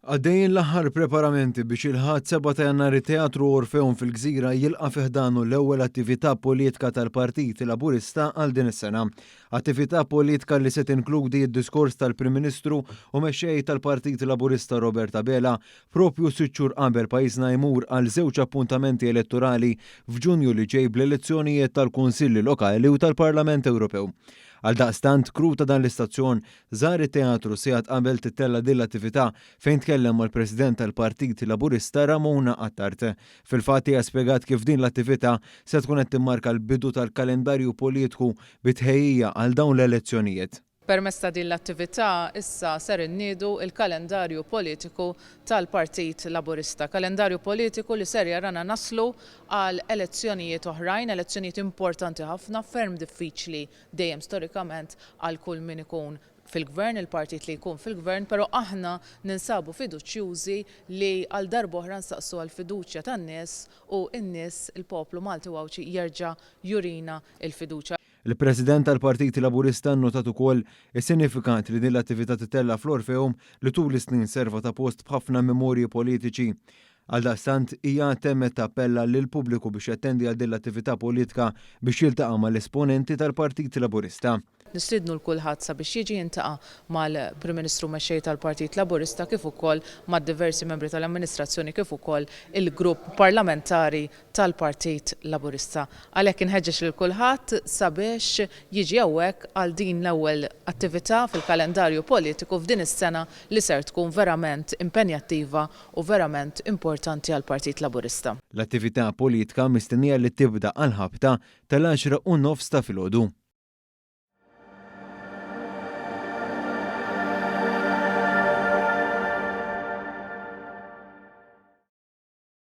Għaddejjin l-aħħar preparamenti biex il-ħadd 7 ta' Jannar it-Teatru Orfeum fil-Gżira jilqa' fih danu l-ewwel attività politika tal-Partit Laburista għal din is-sena. Attività politika li se tinkludi d-diskors tal-Prim Ministru u mexxej tal-Partit Laburista Robert Abela propju 6 xhur qabel pajjiżna jmur għal żewġ appuntamenti elettorali f'Ġunju li ġej bl-elezzjonijiet tal-Kunsilli Lokali u tal-Parlament Ewropew. Għaldaqstant kru ta' dan l-istazzjon żar it-teatru sigħat qabel titella din l-attività fejn tkellem mal-President tal-Partit Laburista Ramona Attart. Fil-fatt hija spjegat kif din l-attività se tkun qed timmarka l-bidu tal-kalendarju politiku bitħejjija għal dawn l-elezzjonijiet. Permezz ta' din l-attività issa ser inniedu il-kalendarju politiku tal-Partit Laburista. Kalendarju politiku li ser jarana naslu għal elezzjonijiet oħrajn, elezzjonijiet importanti ħafna, ferm diffiċli dejjem storikament għal kull min ikun fil-gvern, il-partit li jkun fil-gvern, pero aħna ninsabu fiduċjużi li għal darba oħra nsaqsu għal fiduċja tan-nies u n-nies il-poplu Malti Wawċi jerġa' jurina il-fiduċja. Il-President tal-Partit Laburista nnotat ukoll is-sinifikat li din l-attività titella fl-Orfeum li tul is-snin serva ta' post b'ħafna memorji politiċi. Għaldaqstant hija temmet tappella lil pubbliku biex jattendi għal din l-attività politika biex jiltaqa' mal-esponenti tal-Partit Laburista. Nistidnu l-kulħadd sabiex jiġi jintaqa' mal-Prim Ministru mexxej tal-Partit Laburista kif ukoll mad-diversi membri tal-amministrazzjoni kif ukoll il-grupp parlamentari tal-Partit Laburista. Għalhekk inħeġġeġ lil kulħadd sabiex jiġi hawnhekk għal din l-ewwel attività fil-kalendarju politiku f'din is-sena li ser tkun verament impenjattiva u verament importanti għall-Partit Laburista. L-attività politika mistennija li tibda għal ħabta tal-10:30 ta' filgħodu.